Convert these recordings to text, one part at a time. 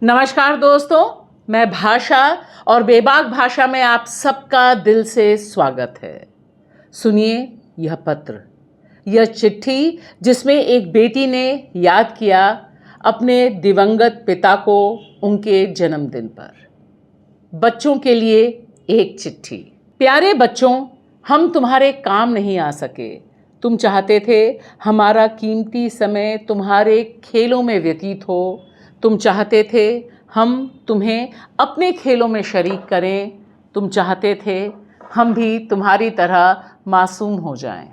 नमस्कार दोस्तों, मैं भाषा और बेबाक भाषा में आप सबका दिल से स्वागत है। सुनिए यह पत्र, यह चिट्ठी जिसमें एक बेटी ने याद किया अपने दिवंगत पिता को उनके जन्मदिन पर। बच्चों के लिए एक चिट्ठी। प्यारे बच्चों, हम तुम्हारे काम नहीं आ सके। तुम चाहते थे हमारा कीमती समय तुम्हारे खेलों में व्यतीत हो। तुम चाहते थे हम तुम्हें अपने खेलों में शरीक करें। तुम चाहते थे हम भी तुम्हारी तरह मासूम हो जाएं।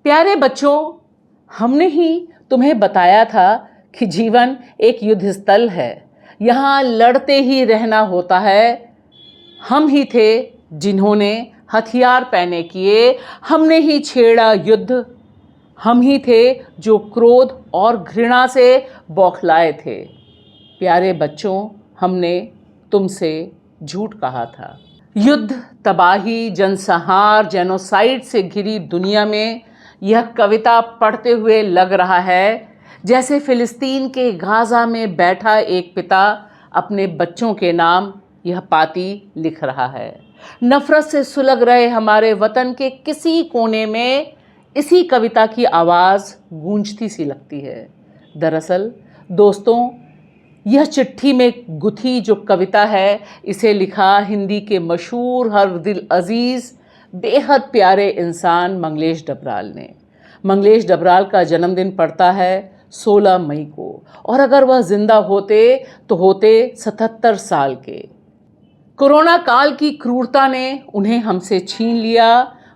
प्यारे बच्चों, हमने ही तुम्हें बताया था कि जीवन एक युद्ध स्थल है, यहाँ लड़ते ही रहना होता है। हम ही थे जिन्होंने हथियार पहने किए, हमने ही छेड़ा युद्ध। हम ही थे जो क्रोध और घृणा से बौखलाए थे। प्यारे बच्चों, हमने तुमसे झूठ कहा था। युद्ध, तबाही, जनसंहार, जेनोसाइड से घिरी दुनिया में यह कविता पढ़ते हुए लग रहा है जैसे फिलिस्तीन के गाजा में बैठा एक पिता अपने बच्चों के नाम यह पाती लिख रहा है। नफरत से सुलग रहे हमारे वतन के किसी कोने में इसी कविता की आवाज़ गूंजती सी लगती है। दरअसल दोस्तों, यह चिट्ठी में गुथी जो कविता है, इसे लिखा हिंदी के मशहूर हर दिल अजीज़ बेहद प्यारे इंसान मंगलेश डबराल ने। मंगलेश डबराल का जन्मदिन पड़ता है 16 मई को, और अगर वह जिंदा होते तो होते 77 साल के। कोरोना काल की क्रूरता ने उन्हें हमसे छीन लिया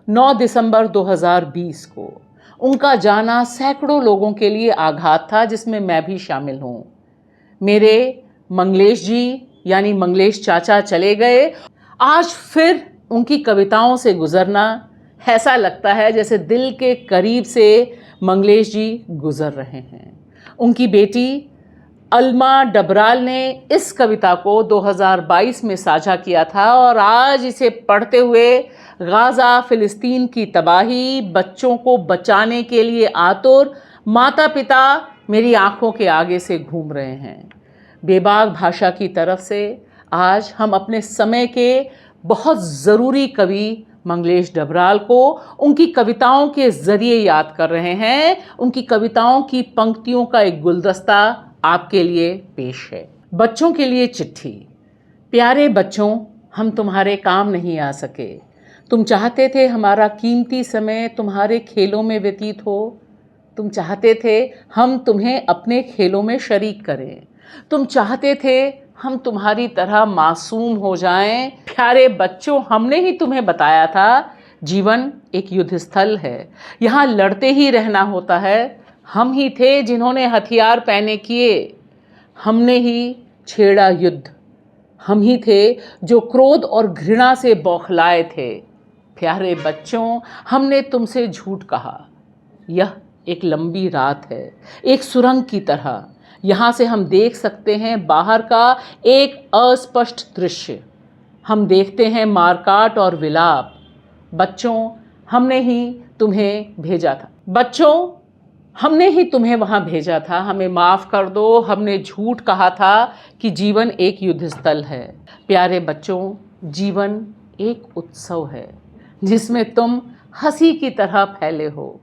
9 दिसंबर 2020 को। उनका जाना सैकड़ों लोगों के लिए आघात था, जिसमें मैं भी शामिल हूँ। मेरे मंगलेश जी यानी मंगलेश चाचा चले गए। आज फिर उनकी कविताओं से गुजरना ऐसा लगता है जैसे दिल के करीब से मंगलेश जी गुजर रहे हैं। उनकी बेटी अल्मा डबराल ने इस कविता को 2022 में साझा किया था, और आज इसे पढ़ते हुए गाज़ा, फिलिस्तीन की तबाही, बच्चों को बचाने के लिए आतुर माता पिता मेरी आंखों के आगे से घूम रहे हैं। बेबाक भाषा की तरफ से आज हम अपने समय के बहुत ज़रूरी कवि मंगलेश डबराल को उनकी कविताओं के ज़रिए याद कर रहे हैं। उनकी कविताओं की पंक्तियों का एक गुलदस्ता आपके लिए पेश है। बच्चों के लिए चिट्ठी। प्यारे बच्चों, हम तुम्हारे काम नहीं आ सके। तुम चाहते थे हमारा कीमती समय तुम्हारे खेलों में व्यतीत हो। तुम चाहते थे हम तुम्हें अपने खेलों में शरीक करें। तुम चाहते थे हम तुम्हारी तरह मासूम हो जाएं। प्यारे बच्चों, हमने ही तुम्हें बताया था जीवन एक युद्ध स्थल है, यहाँ लड़ते ही रहना होता है। हम ही थे जिन्होंने हथियार पहने किए, हमने ही छेड़ा युद्ध। हम ही थे जो क्रोध और घृणा से बौखलाए थे। प्यारे बच्चों, हमने तुमसे झूठ कहा। यह एक लंबी रात है, एक सुरंग की तरह। यहाँ से हम देख सकते हैं बाहर का एक अस्पष्ट दृश्य। हम देखते हैं मारकाट और विलाप। बच्चों, हमने ही तुम्हें भेजा था। बच्चों, हमने ही तुम्हें वहाँ भेजा था। हमें माफ़ कर दो, हमने झूठ कहा था कि जीवन एक युद्ध स्थल है। प्यारे बच्चों, जीवन एक उत्सव है जिसमें तुम हंसी की तरह फैले हो।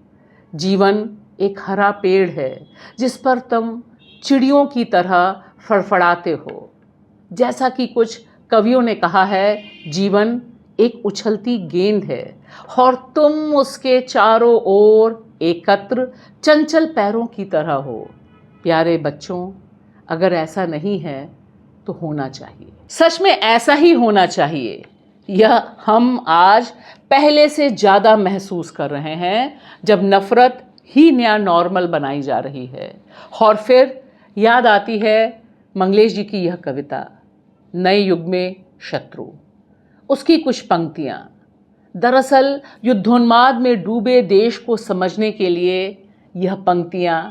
जीवन एक हरा पेड़ है जिस पर तुम चिड़ियों की तरह फड़फड़ाते हो। जैसा कि कुछ कवियों ने कहा है, जीवन एक उछलती गेंद है और तुम उसके चारों ओर एकत्र चंचल पैरों की तरह हो। प्यारे बच्चों, अगर ऐसा नहीं है तो होना चाहिए। सच में ऐसा ही होना चाहिए। यह हम आज पहले से ज़्यादा महसूस कर रहे हैं, जब नफ़रत ही नया नॉर्मल बनाई जा रही है। और फिर याद आती है मंगलेश जी की यह कविता, नए युग में शत्रु। उसकी कुछ पंक्तियाँ दरअसल युद्धोन्माद में डूबे देश को समझने के लिए यह पंक्तियाँ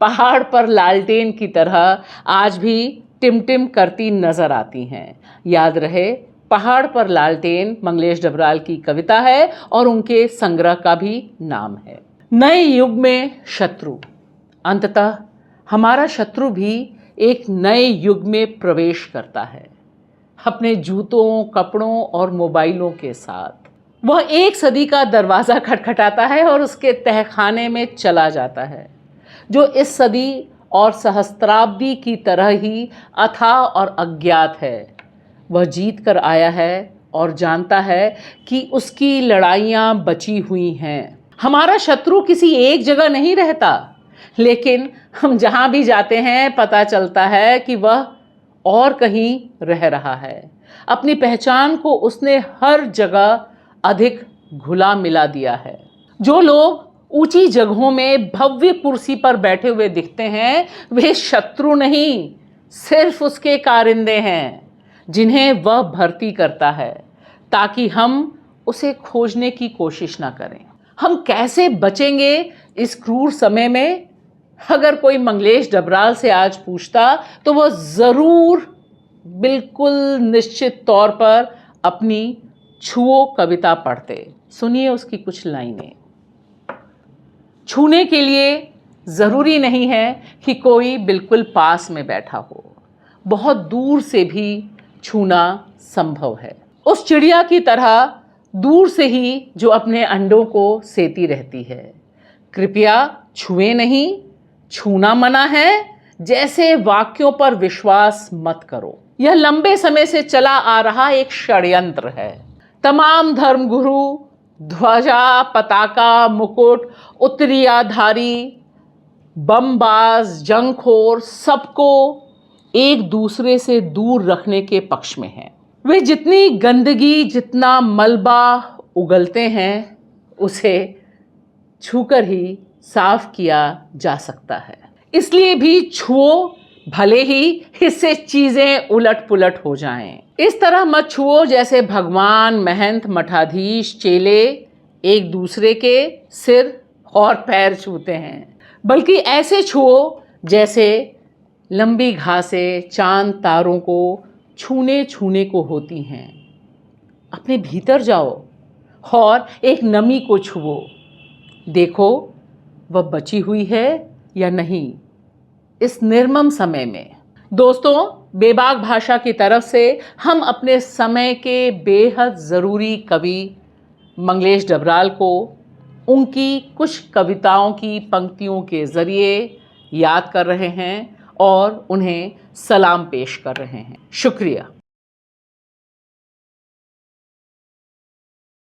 पहाड़ पर लालटेन की तरह आज भी टिमटिम करती नज़र आती हैं। याद रहे, पहाड़ पर लालटेन मंगलेश डबराल की कविता है और उनके संग्रह का भी नाम है। नए युग में शत्रु। अंततः हमारा शत्रु भी एक नए युग में प्रवेश करता है, अपने जूतों, कपड़ों और मोबाइलों के साथ। वह एक सदी का दरवाज़ा खटखटाता है और उसके तहखाने में चला जाता है, जो इस सदी और सहस्त्राब्दी की तरह ही अथाह और अज्ञात है। वह जीत कर आया है और जानता है कि उसकी लड़ाइयाँ बची हुई हैं। हमारा शत्रु किसी एक जगह नहीं रहता, लेकिन हम जहाँ भी जाते हैं पता चलता है कि वह और कहीं रह रहा है। अपनी पहचान को उसने हर जगह अधिक घुला मिला दिया है। जो लोग ऊंची जगहों में भव्य कुर्सी पर बैठे हुए दिखते हैं, वे शत्रु नहीं, सिर्फ उसके कारिंदे हैं, जिन्हें वह भर्ती करता है ताकि हम उसे खोजने की कोशिश ना करें। हम कैसे बचेंगे इस क्रूर समय में? अगर कोई मंगलेश डबराल से आज पूछता तो वह ज़रूर, बिल्कुल निश्चित तौर पर अपनी छुओ कविता पढ़ते। सुनिए उसकी कुछ लाइनें। छूने के लिए ज़रूरी नहीं है कि कोई बिल्कुल पास में बैठा हो, बहुत दूर से भी छूना संभव है। उस चिड़िया की तरह दूर से ही जो अपने अंडों को सेती रहती है। कृपया छुएं नहीं, छूना मना है जैसे वाक्यों पर विश्वास मत करो। यह लंबे समय से चला आ रहा एक षड्यंत्र है। तमाम धर्मगुरु, ध्वजा, पताका, मुकुट, उत्तरीयाधारी, बमबाज, जंगखोर सबको एक दूसरे से दूर रखने के पक्ष में हैं। वे जितनी गंदगी, जितना मलबा उगलते हैं, उसे छूकर ही साफ किया जा सकता है। इसलिए भी छुओ, भले ही इससे चीजें उलट पुलट हो जाएं। इस तरह मत छुओ जैसे भगवान, महंत, मठाधीश, चेले एक दूसरे के सिर और पैर छूते हैं, बल्कि ऐसे छुओ जैसे लंबी घासें चांद तारों को छूने छूने को होती हैं। अपने भीतर जाओ और एक नमी को छुओ, देखो वह बची हुई है या नहीं इस निर्मम समय में। दोस्तों, बेबाक भाषा की तरफ से हम अपने समय के बेहद ज़रूरी कवि मंगलेश डबराल को उनकी कुछ कविताओं की पंक्तियों के ज़रिए याद कर रहे हैं और उन्हें सलाम पेश कर रहे हैं। शुक्रिया।